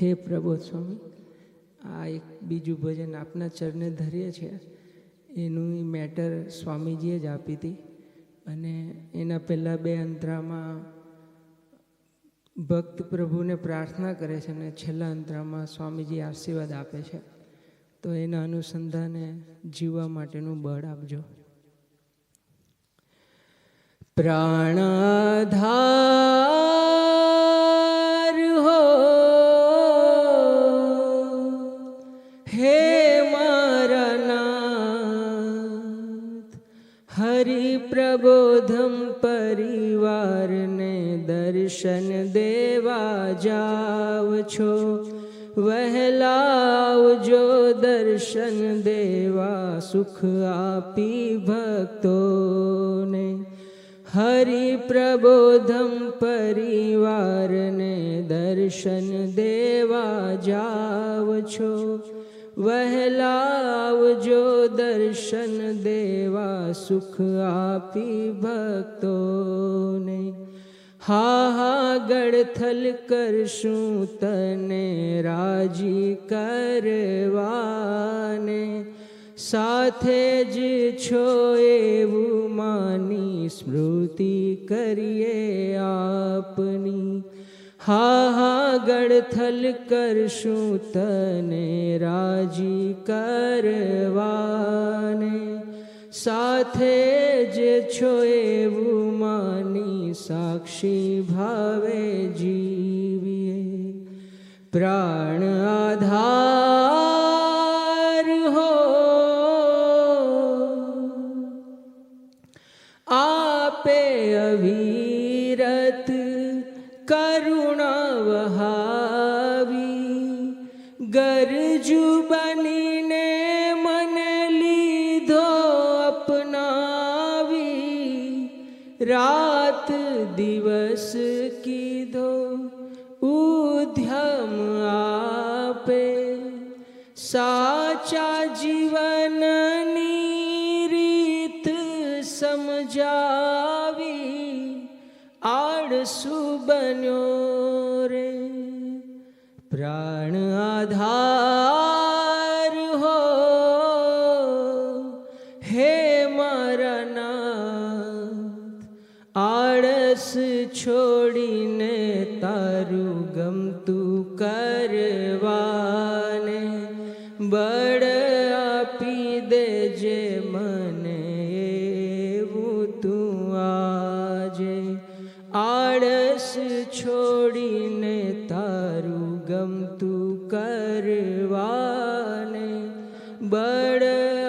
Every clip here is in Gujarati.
હે પ્રબોધ સ્વામી, આ એક બીજું ભજન આપના ચરણે ધરીએ છીએ. એનું મેટર સ્વામીજીએ જ આપી હતી અને એના પહેલાં 2 અંતરામાં ભક્ત પ્રભુને પ્રાર્થના કરે છે અને છેલ્લા અંતરામાં સ્વામીજી આશીર્વાદ આપે છે. તો એના અનુસંધાને જીવવા માટેનું બળ આપજો. પ્રાણાધાર હો હે મારા નાથ, હરિપ્રબોધમ પરિવારને દર્શન દેવા જાવ છો. વહેલાવજો દર્શન દેવા, સુખ આપી ભક્તોને. હરિપ્રબોધમ પરિવારને દર્શન દેવા જાવ છો. વહેલાવજો દર્શન દેવા, સુખ આપી ભક્તોને. હા ગળથલ કરશું તને રાજી કરવાને, સાથે જ છો એવું માની સ્મૃતિ કરીએ આપની. હા ગળથલ કરશું તને રાજી કરવાને, સાથે જ છો એવું માની સાક્ષી ભાવે જીવીએ. પ્રાણ આધાર હો આપે અવિરત કરુણા વહાવી, ગરજુ બનીને મને લીધો અપનાવી. રાત દિવસ કીધો ઉદ્યમ આપે, સાચા જીવનની રીત સમજાવી. આળસુ બન્યો રે પ્રાણ આધાર હો હે મારા નાથ, આળસ છોડીને તારું ગમતું કરવાને બળ આપી દેજે મને એવું તું આજે. આળસ છોડીને તારું ગમતું કરવાને બળ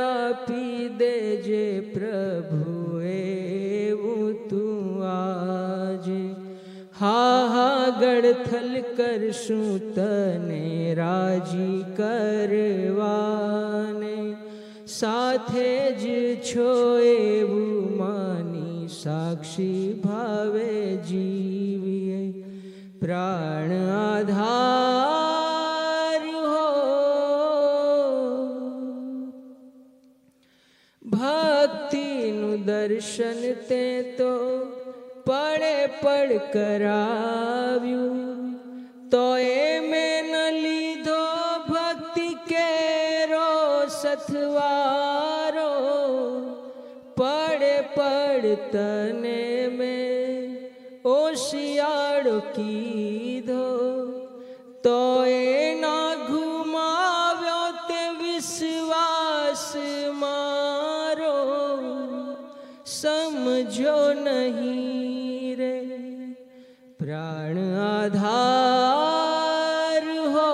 આપી દેજે પ્રભુ એવું તું આજે. હા ગળથલ કરશું તને રાજી કરવાને, સાથે જ છો એવું માની સાક્ષી ભાવે જીવીએ. પ્રાણ આધાર હો ભક્તિનું દર્શન તે તો પડે પડ કરાવ્યું, તો એ મેં ન લીધો ભક્તિ કેરો સથવારો. પડે પડ તને મેં ઓશિયાળો કીધો, તો એ ના ઘુમાવ્યો તે વિશ્વાસ મારો. સમજો નહીં રે પ્રાણ આધાર હો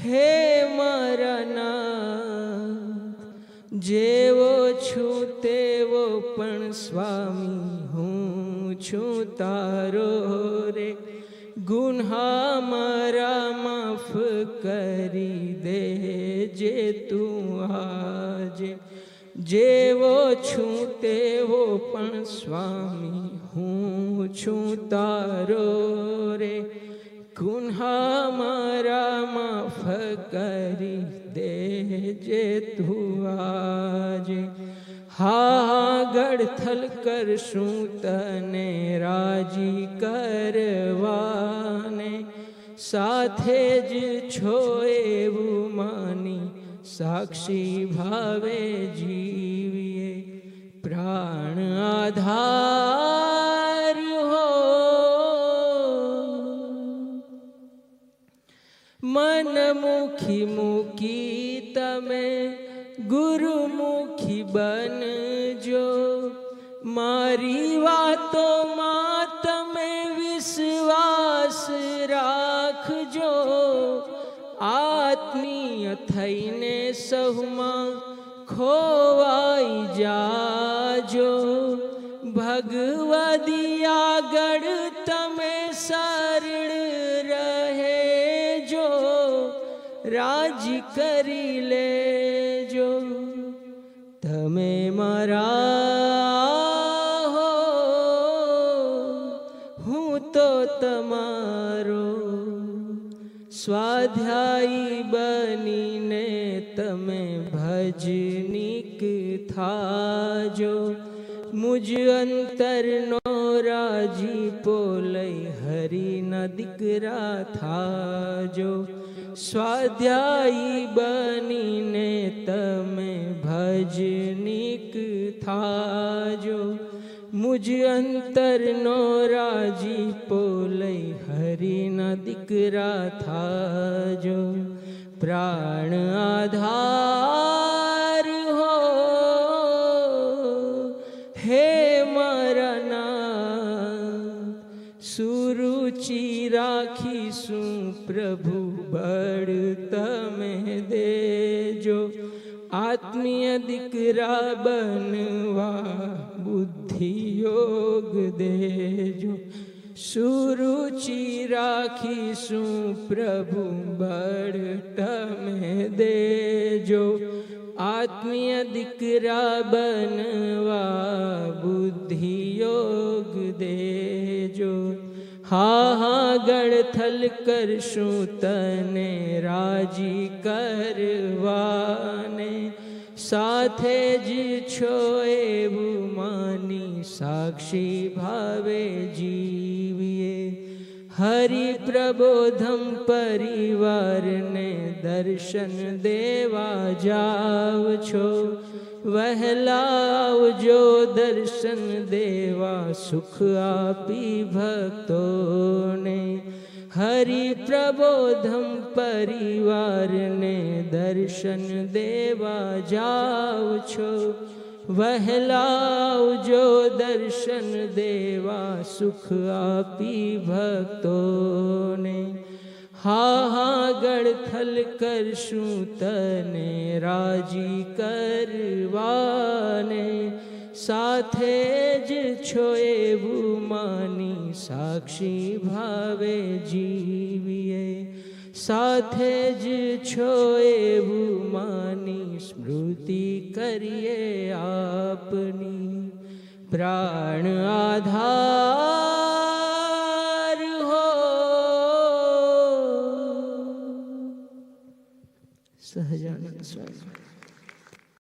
હે મારા નાથ. જેવો છું તેવો પણ સ્વામી હું છું તારો રે. ગુન્હા મારા માફ કરી દેજે તું આજે. જેવો છું તેવો પણ સ્વામી હું છું તારો રે. ગુન્હા મારા માફ કરી દેજે તું આજે. હા ગળથલ કરશું તને રાજી કરવાને, સાથે જ છો એવું માની સાક્ષી ભાવે જીવીએ. પ્રાણ આધાર હો મન મુખી મૂકી તમે ગુરુમુખી બનજો. મારી વાતોમાં તમે વિશ્વાસ રાખજો. આત્મીય થઈને સહુમાં ખોવાઈ જાજો. ભગવદી આગળ તમે સરળ રહેજો. રાજી કરી લેજો. તમે મારા હો હું તો તમારો. સ્વાધ્યાયી બનીને તમે ભજનિક થાજો. મુજ અંતરનો રાજીપો લઈ હરિના દીકરા થાજો. સ્વાધ્યાયી બનીને તમે ભજનિક થાજો. મુજ અંતરનો રાજીપો લઈ હરિના દીકરા થાજો. પ્રાણ આધાર હો હે મારા નાથ. સુરુચિ રાખીશું પ્રભુ બળ તમે દેજો. આત્મીય દીકરા બનવા બુદ્ધિ યોગ દેજો. સુરુચિ રાખીશું પ્રભુ બળ તમે દેજો. આત્મીય દીકરા બનવા બુદ્ધિ યોગ દેજો. હા ગળથલ કરશું તને રાજી કરવાને. સાથે જ છો એવું માની સાક્ષી ભાવે જીવીએ. હરિ પ્રબોધમ પરિવારને દર્શન દેવા જાવ છો. વહેલા આવજો દર્શન દેવા સુખ આપી ભક્તોને. હરિ પ્રબોધમ પરિવારને દર્શન દેવા જાવ છો. વહેલા આવજો દર્શન દેવા સુખ આપી ભક્તોને. હા ગળથલ કરશું તને રાજી કરવાને. સાથે જ છો એવું માની સાક્ષી ભાવે જીવીએ. સાથે જ છો એવું માની સ્મૃતિ કરીએ આપની. પ્રાણ આધાર